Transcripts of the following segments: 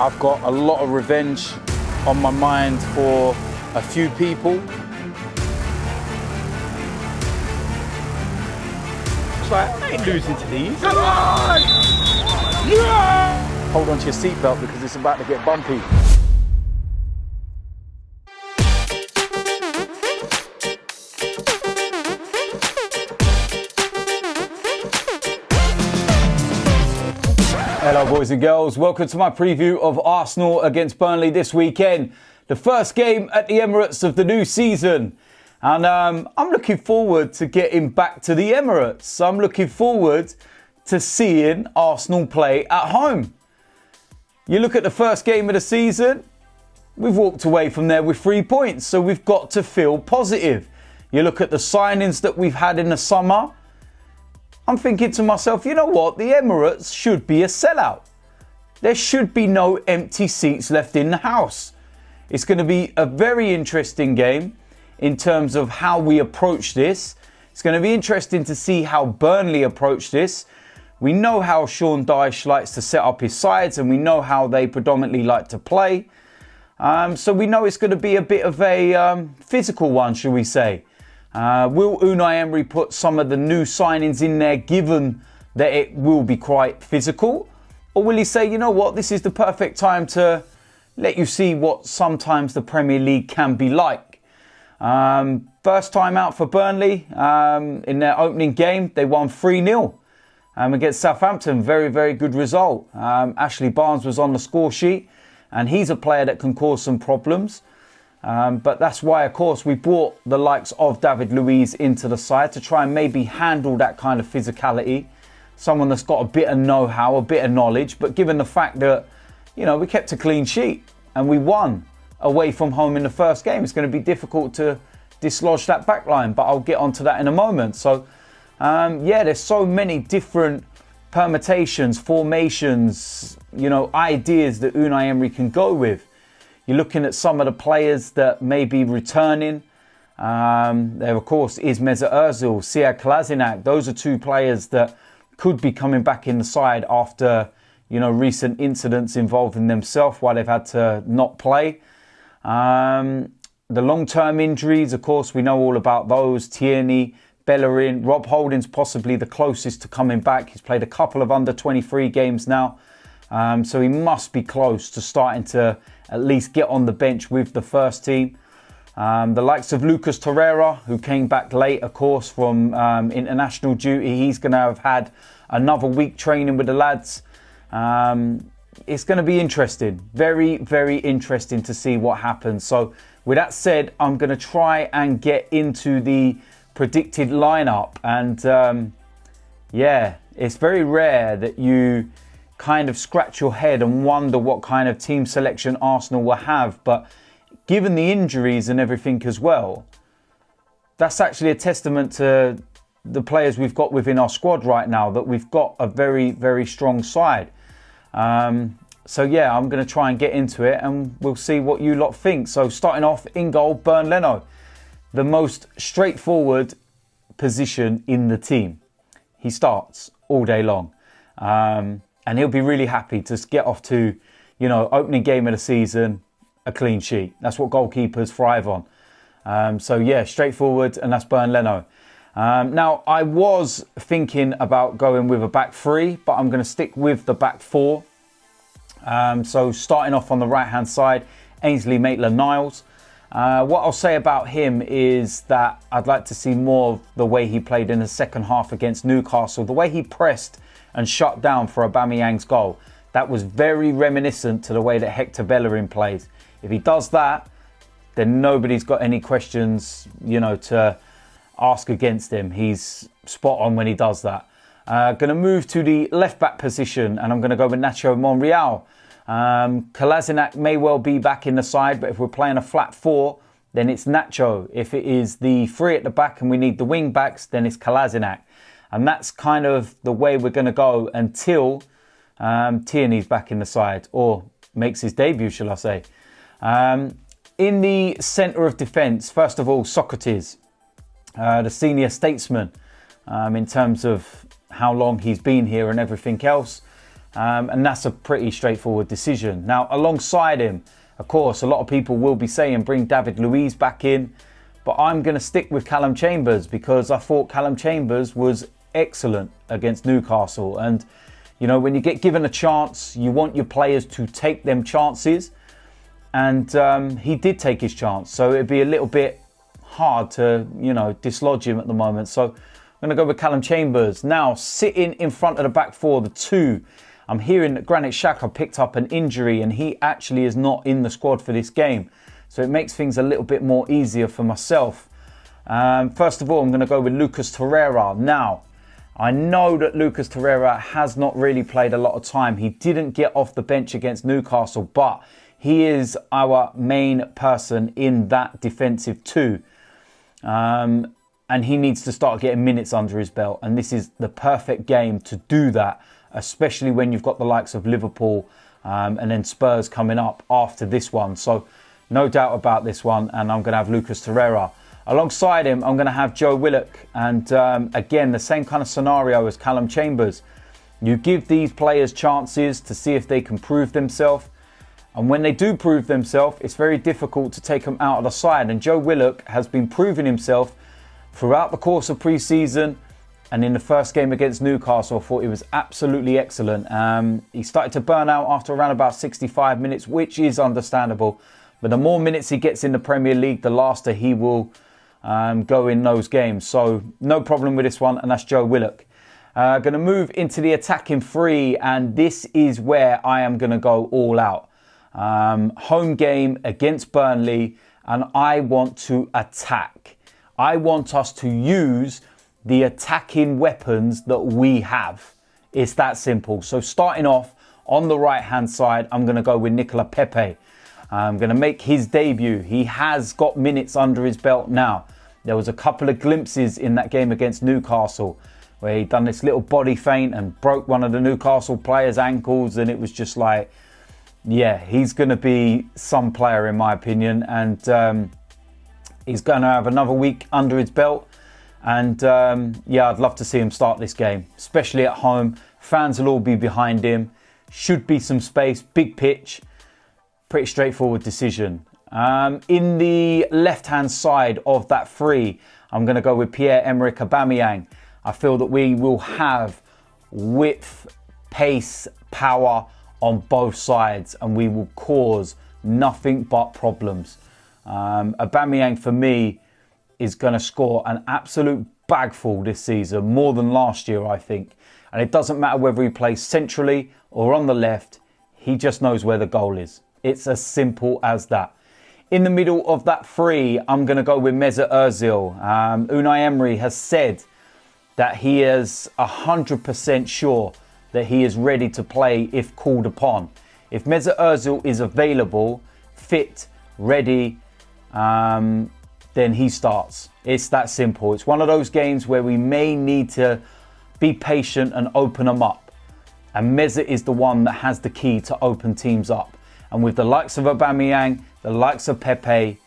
I've got a lot of revenge on my mind for a few people. It's like, I ain't losing to these. Come on! Yeah! Hold on to your seatbelt because it's about to get bumpy. Hello boys and girls, welcome to my preview of Arsenal against Burnley this weekend. The first game at the Emirates of the new season. And I'm looking forward to getting back to the Emirates. I'm looking forward to seeing Arsenal play at home. You look at the first game of the season, we've walked away from there with 3 points, so we've got to feel positive. You look at the signings that we've had in the summer, I'm thinking to myself, you know what? The Emirates should be a sellout. There should be no empty seats left in the house. It's going to be a very interesting game in terms of how we approach this. It's going to be interesting to see how Burnley approach this. We know how Sean Dyche likes to set up his sides and we know how they predominantly like to play. So we know it's going to be a bit of a physical one, shall we say. Will Unai Emery put some of the new signings in there given that it will be quite physical? Or will he say, you know what, this is the perfect time to let you see what sometimes the Premier League can be like? First time out for Burnley in their opening game, they won 3-0 against Southampton. Very, very good result. Ashley Barnes was on the score sheet and he's a player that can cause some problems. But that's why, of course, we brought the likes of David Luiz into the side to try and maybe handle that kind of physicality. Someone that's got a bit of know-how, a bit of knowledge. But given the fact that, you know, we kept a clean sheet and we won away from home in the first game, it's going to be difficult to dislodge that back line. But I'll get onto that in a moment. So, yeah, there's so many different permutations, formations, you know, ideas that Unai Emery can go with. You're looking at some of the players that may be returning. There, of course, is Mesut Ozil, Kolasinac. Those are two players that could be coming back in the side after, you know, recent incidents involving themselves while they've had to not play. The long-term injuries, of course, we know all about those. Tierney, Bellerin, Rob Holding's possibly the closest to coming back. He's played a couple of under-23 games now. So he must be close to starting to at least get on the bench with the first team. The likes of Lucas Torreira, who came back late, of course, from international duty. He's going to have had another week training with the lads. It's going to be interesting. Very, very interesting to see what happens. So with that said, I'm going to try and get into the predicted lineup. And yeah, it's very rare that you kind of scratch your head and wonder what kind of team selection Arsenal will have. But given the injuries and everything as well, that's actually a testament to the players we've got within our squad right now, that we've got a very, very strong side. So yeah, I'm going to try and get into it and we'll see what you lot think. So starting off in goal, Leno, the most straightforward position in the team. He starts all day long. And he'll be really happy to get off to, you know, opening game of the season, a clean sheet. That's what goalkeepers thrive on. So yeah, straightforward, and that's Leno. Now, I was thinking about going with a back three, but I'm going to stick with the back four. So starting off on the right-hand side, Ainsley Maitland-Niles. What I'll say about him is that I'd like to see more of the way he played in the second half against Newcastle. The way he pressed and shut down for Aubameyang's goal. That was very reminiscent to the way that Hector Bellerin plays. If he does that, then nobody's got any questions, you know, to ask against him. He's spot on when he does that. Going to move to the left-back position, and I'm going to go with Nacho Monreal. Kolasinac may well be back in the side, but if we're playing a flat four, then it's Nacho. If it is the three at the back and we need the wing-backs, then it's Kolasinac. And that's kind of the way we're going to go until Tierney's back in the side, or makes his debut, shall I say. In the centre of defence, first of all, Sokratis, the senior statesman, in terms of how long he's been here and everything else. And that's a pretty straightforward decision. Now, alongside him, of course, a lot of people will be saying bring David Luiz back in. But I'm going to stick with Callum Chambers because I thought Callum Chambers was excellent against Newcastle. And, you know, when you get given a chance, you want your players to take them chances. And he did take his chance. So it'd be a little bit hard to, you know, dislodge him at the moment. So I'm going to go with Callum Chambers. Now, sitting in front of the back four, the two, I'm hearing that Granit Xhaka picked up an injury and he actually is not in the squad for this game. So it makes things a little bit more easier for myself. First of all, I'm going to go with Lucas Torreira. Now, I know that Lucas Torreira has not really played a lot of time. He didn't get off the bench against Newcastle, but he is our main person in that defensive two. And he needs to start getting minutes under his belt. And this is the perfect game to do that, especially when you've got the likes of Liverpool and then Spurs coming up after this one. So no doubt about this one, and I'm going to have Lucas Torreira. Alongside him, I'm going to have Joe Willock. And again, the same kind of scenario as Callum Chambers. You give these players chances to see if they can prove themselves. And when they do prove themselves, it's very difficult to take them out of the side. And Joe Willock has been proving himself throughout the course of pre-season. And in the first game against Newcastle, I thought he was absolutely excellent. He started to burn out after around about 65 minutes, which is understandable. But the more minutes he gets in the Premier League, the faster he will go in those games. So no problem with this one, and that's Joe Willock. Going to move into the attacking three, and this is where I am going to go all out. Home game against Burnley, and I want to attack. I want us to use the attacking weapons that we have. It's that simple. So starting off on the right-hand side, I'm going to go with Nicola Pepe. I'm going to make his debut. He has got minutes under his belt now. There was a couple of glimpses in that game against Newcastle where he done this little body feint and broke one of the Newcastle players' ankles, and it was just like, yeah, he's going to be some player in my opinion, and he's going to have another week under his belt. And yeah, I'd love to see him start this game, especially at home. Fans will all be behind him. Should be some space, big pitch. Pretty straightforward decision. In the left-hand side of that three, I'm going to go with Pierre-Emerick Aubameyang. I feel that we will have width, pace, power on both sides, and we will cause nothing but problems. Aubameyang, for me, is going to score an absolute bagful this season, more than last year, I think. And it doesn't matter whether he plays centrally or on the left, he just knows where the goal is. It's as simple as that. In the middle of that three, I'm going to go with Mesut Ozil. Unai Emery has said that he is 100% sure that he is ready to play if called upon. If Mesut Ozil is available, fit, ready, then he starts. It's that simple. It's one of those games where we may need to be patient and open them up. And Mesut is the one that has the key to open teams up. And with the likes of Aubameyang, the likes of Pepe,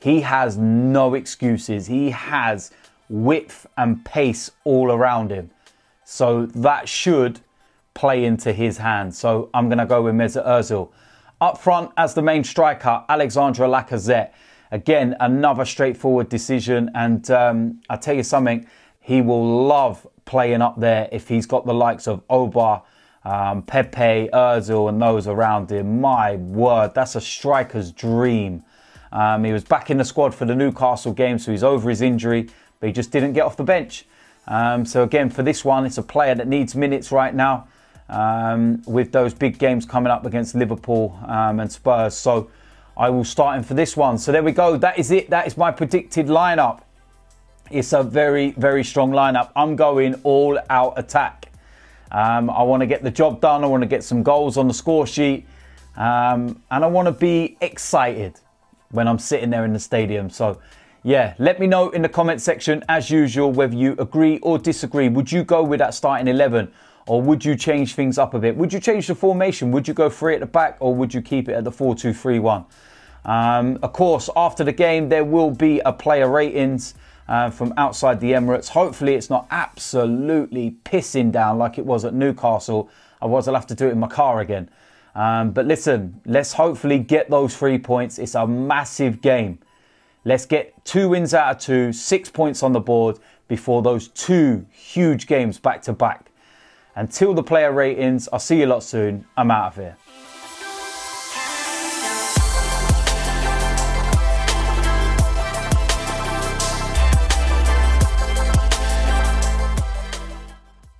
he has no excuses. He has width and pace all around him. So that should play into his hands. So I'm going to go with Mesut Ozil. Up front as the main striker, Alexandre Lacazette. Again, another straightforward decision. And I'll tell you something, he will love playing up there if he's got the likes of Oba, Pepe, Ozil and those around him. My word, that's a striker's dream. He was back in the squad for the Newcastle game, so he's over his injury, but he just didn't get off the bench. So again, for this one, it's a player that needs minutes right now with those big games coming up against Liverpool and Spurs. So I will start him for this one. So there we go. That is it. That is my predicted lineup. It's a very, very strong lineup. I'm going all out attack. I want to get the job done. I want to get some goals on the score sheet. And I want to be excited when I'm sitting there in the stadium. So, yeah, let me know in the comment section, as usual, whether you agree or disagree. Would you go with that starting 11? Or would you change things up a bit? Would you change the formation? Would you go 3 at the back? Or would you keep it at the 4-2-3-1? Of course, after the game, there will be a player ratings from outside the Emirates. Hopefully it's not absolutely pissing down like it was at Newcastle. Otherwise, I'll have to do it in my car again. But listen, let's hopefully get those 3 points. It's a massive game. Let's get 2 wins out of 2, 6 points on the board before those 2 huge games back to back. Until the player ratings, I'll see you lot soon. I'm out of here.